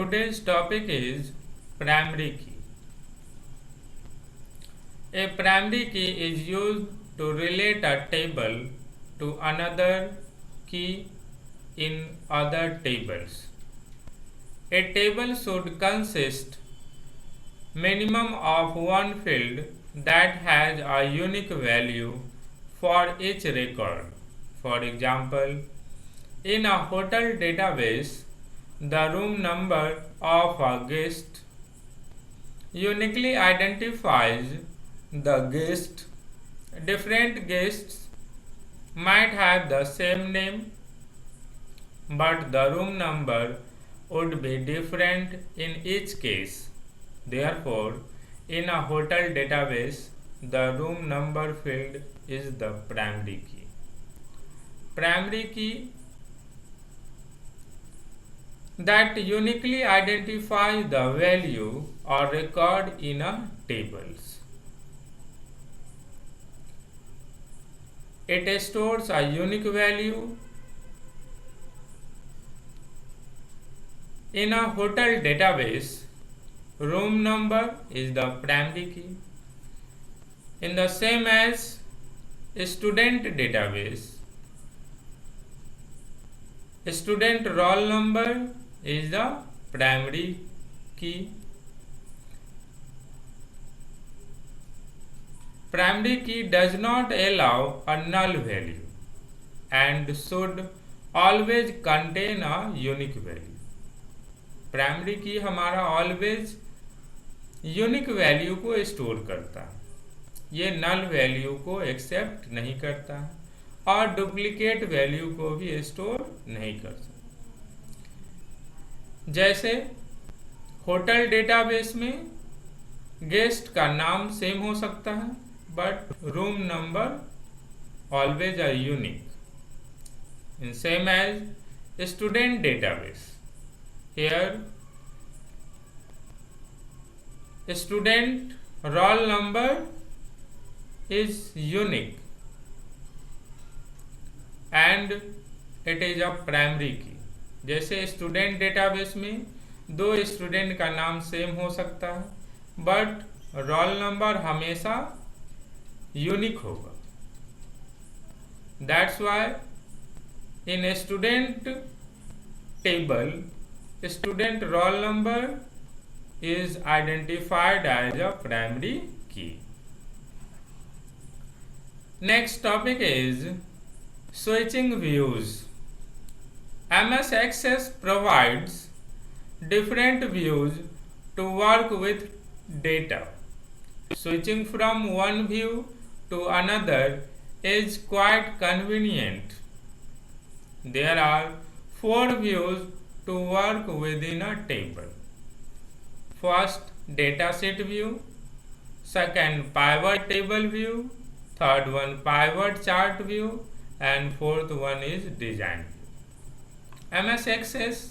Today's topic is primary key. A primary key is used to relate a table to another key in other tables. A table should consist minimum of one field that has a unique value for each record. For example, in a hotel database, the room number of a guest uniquely identifies the guest. Different guests might have the same name, but the room number would be different in each case. Therefore, in a hotel database, the room number field is the primary key. Primary key that uniquely identifies the value or record in a tables. It stores a unique value. In a hotel database, room number is the primary key. In the same as student database, student roll number is the primary key. Primary key does not allow a null value and should always contain a unique value. Primary की हमारा always unique value को store करता है, ये null value को accept नहीं करता है और डुप्लीकेट वैल्यू को भी स्टोर नहीं कर सकता। जैसे होटल डेटाबेस में गेस्ट का नाम सेम हो सकता है but room number always are unique in same as student database. Here, student roll number is unique and it is a primary key. जैसे स्टूडेंट डेटाबेस में दो स्टूडेंट का नाम सेम हो सकता है बट रोल नंबर हमेशा यूनिक होगा। That's why in student table student roll number is identified as a primary key. Next topic is switching views. MS Access provides different views to work with data. Switching from one view to another is quite convenient. There are 4 views to work within a table. First, dataset view. Second, pivot table view. Third one, pivot chart view. And fourth one is design view. MS Access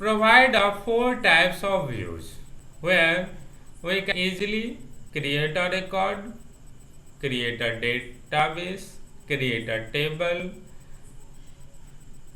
provide 4 types of views where we can easily create a record, create a database, create a table,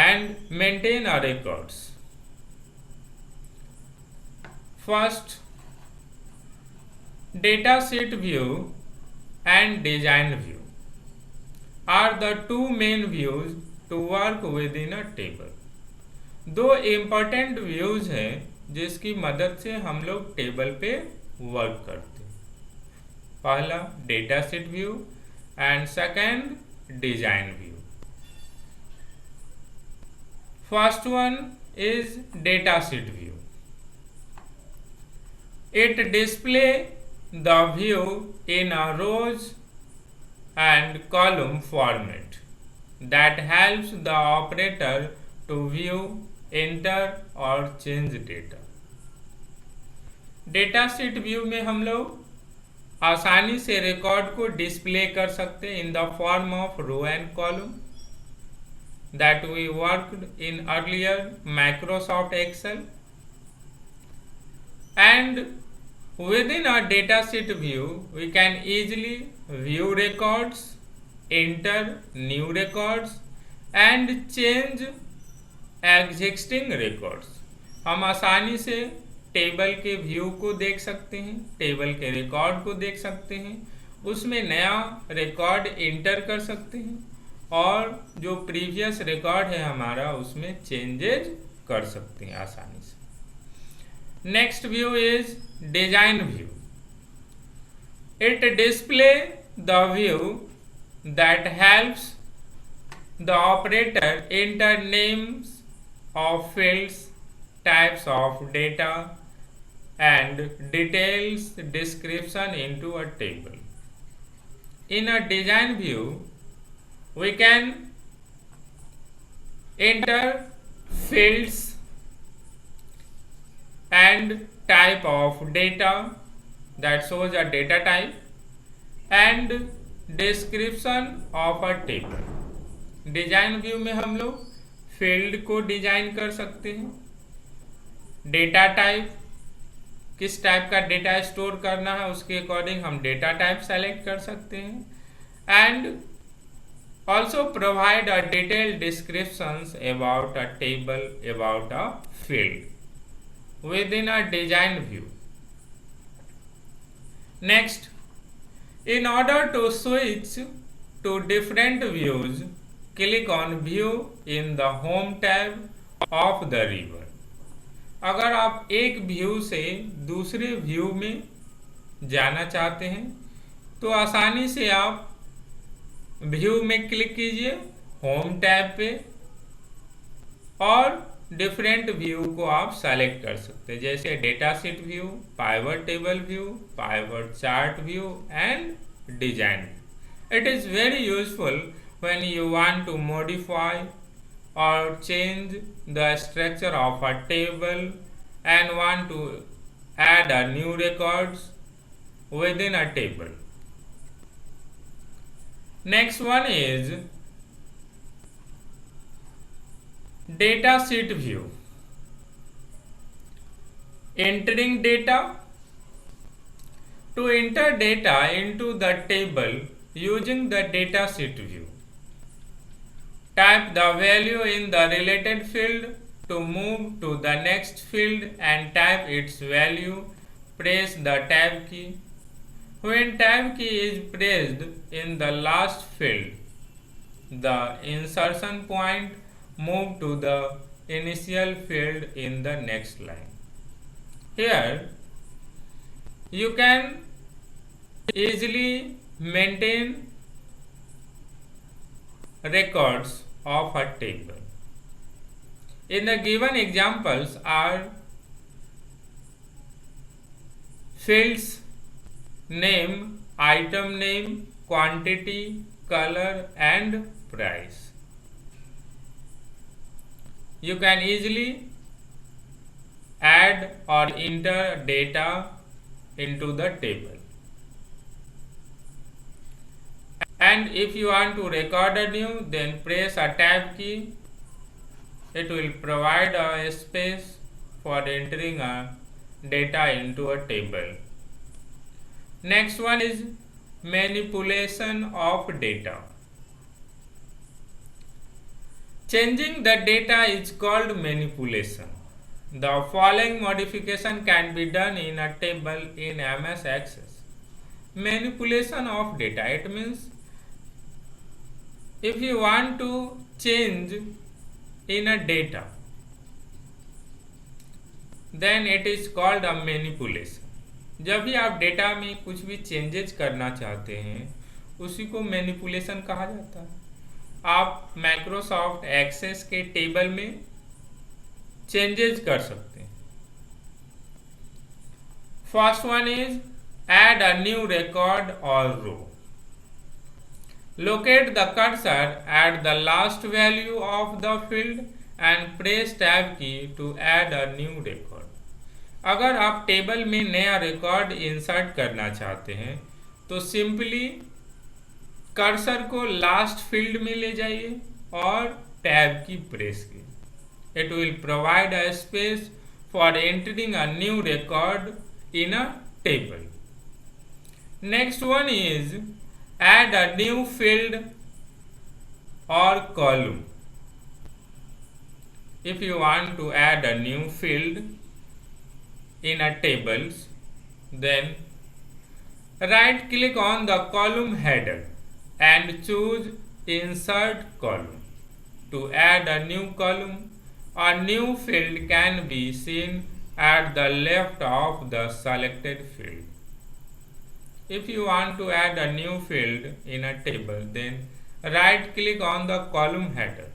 and maintain our records. First, dataset view and design view are the two main views to work within a table. दो important views हैं जिसकी मदद से हम लोग table पे work करते हैं। पहला dataset view and second design view. First one is dataset view. It displays the view in a rows and column format that helps the operator to view, enter or change data. Dataset view में हम लोग आसानी से record को display कर सकते हैं in the form of row and column that we worked in earlier Microsoft Excel, and within our dataset view we can easily view records, enter new records and change existing records, हम आसानी से table के view को देख सकते हैं, table के record को देख सकते हैं, उसमें नया रिकॉर्ड इंटर कर सकते हैं और जो प्रीवियस रिकॉर्ड है हमारा उसमें चेंजेज कर सकते हैं आसानी से। Next view is design view. It display the view that helps the operator enter names of fields, types of data and details description into a table. In a design view, we can enter fields and type of data that shows a data type and description of a table. Design view में हम लोग field को design कर सकते हैं, data type, किस type का data store करना है उसके अकॉर्डिंग हम डेटा टाइप सेलेक्ट कर सकते हैं and also provide a detailed descriptions about a table, about a field with in a design view. Next, in order to switch to different views, click on view in the home tab of the river. अगर आप एक view से दूसरे view में जाना चाहते हैं तो आसानी से आप व्यू में क्लिक कीजिए होम टैब पे और डिफरेंट व्यू को आप सेलेक्ट कर सकते हैं, जैसे data sheet view, pivot table view, pivot chart view and design. It is very useful when you want to modify और change the structure of a table and want to add a new records within a table. Next one is data sheet view. Entering data. To enter data into the table using the data sheet view, type the value in the related field. To move to the next field and type its value, press the tab key. When tab key is pressed in the last field, the insertion point move to the initial field in the next line. Here you can easily maintain records of a table. In the given examples are fields name, item name, quantity, color and price. You can easily add or enter data into the table. And if you want to record a new, then press a tab key. It will provide a space for entering a data into a table. Next one is manipulation of data. Changing the data is called manipulation. The following modification can be done in a table in MS Access. Manipulation of data, it means if you want to change in a data, then it is called a manipulation. जब भी आप data में कुछ भी changes करना चाहते हैं उसी को मैनिपुलेशन कहा जाता है। आप माइक्रोसॉफ्ट एक्सेस के टेबल में चेंजेज कर सकते हैं। First one is add a new record और रो। Locate the cursor at the last value of the field and press tab key to add a new record. अगर आप टेबल में नया रिकॉर्ड इंसर्ट करना चाहते हैं तो सिंपली कर्सर को लास्ट फील्ड में ले जाइए और टैब की प्रेस कीजिए। It will provide a space for entering a new record in a table. Next one is add a new field or column. if you want to add a new field in a tables, then right click on the column header and choose insert column. To add a new column, a new field can be seen at the left of the selected field. If you want to add a new field in a table, then right click on the column header.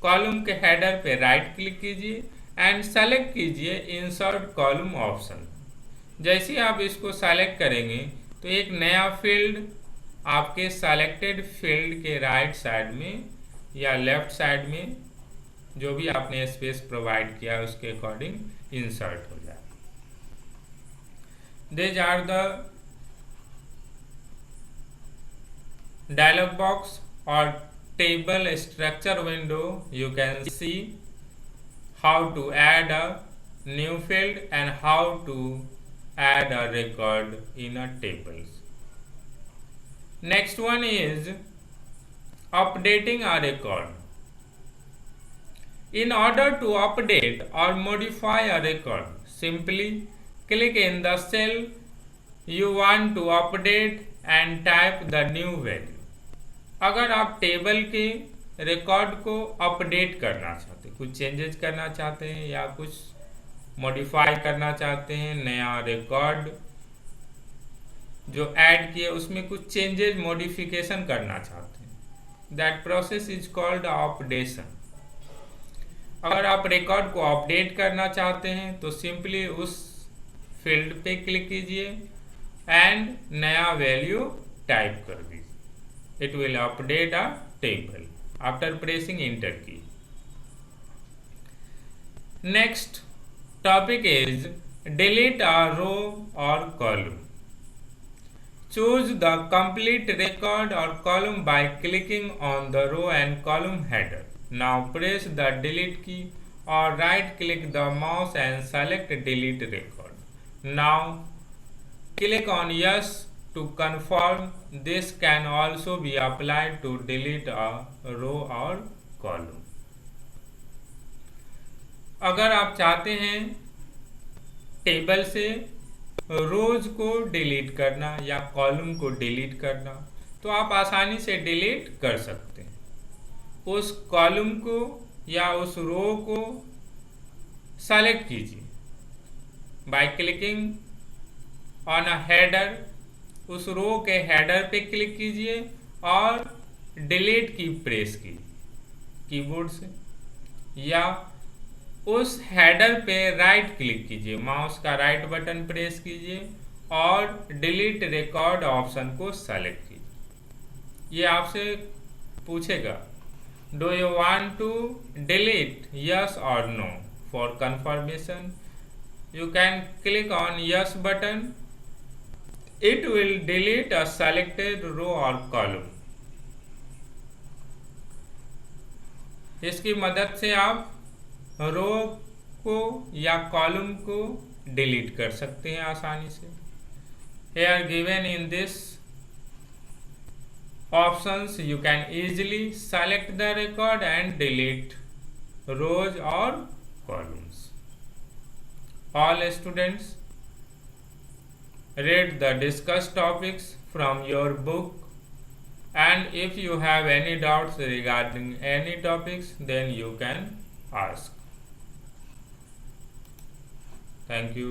Column के header पे right click कीजिए and select कीजिए insert column option. जैसे ही आप इसको select करेंगे तो एक नया फील्ड आपके सेलेक्टेड फील्ड के राइट साइड में या लेफ्ट साइड में जो भी आपने स्पेस प्रोवाइड किया है उसके अकॉर्डिंग इंसर्ट हो जाए। These are the dialog box or table structure window. You can see how to add a new field and how to add a record in a tables. Next one is updating a record. In order to update or modify a record, simply click in the cell you want to update and type the new value. अगर आप table के record को update करना चाहते हैं, कुछ changes करना चाहते हैं या कुछ मॉडिफाई करना चाहते हैं, नया रिकॉर्ड जो ऐड किए उसमें कुछ चेंजेस मॉडिफिकेशन करना चाहते हैं, that process is called updation. अगर आप रिकॉर्ड को अपडेट करना चाहते हैं तो सिंपली उस फील्ड पे क्लिक कीजिए एंड नया वैल्यू टाइप कर दीजिए। It will update a table after pressing enter key. Next topic is delete a row or column. Choose the complete record or column by clicking on the row and column header. Now press the delete key or right click the mouse and select delete record. Now click on yes to confirm. This can also be applied to delete a row or column. अगर आप चाहते हैं table से रोज को delete करना या column को delete करना तो आप आसानी से डिलीट कर सकते हैं। उस कॉलम को या उस रो को सेलेक्ट कीजिए by clicking on a header. उस रो के हेडर पे क्लिक कीजिए और डिलीट की प्रेस कीजिए कीबोर्ड से, या उस हेडर पे राइट क्लिक कीजिए, माउस का राइट बटन प्रेस कीजिए और डिलीट रिकॉर्ड ऑप्शन को सेलेक्ट कीजिए। ये आपसे पूछेगा do you want to delete yes और no. For confirmation you can click on yes button. It will delete a selected row or column. इसकी मदद से आप रो को या कॉलम को डिलीट कर सकते हैं आसानी से। Here given in this options you can easily select the record and delete rows or columns. All students read the discussed topics from your book, and if you have any doubts regarding any topics then you can ask. Thank you.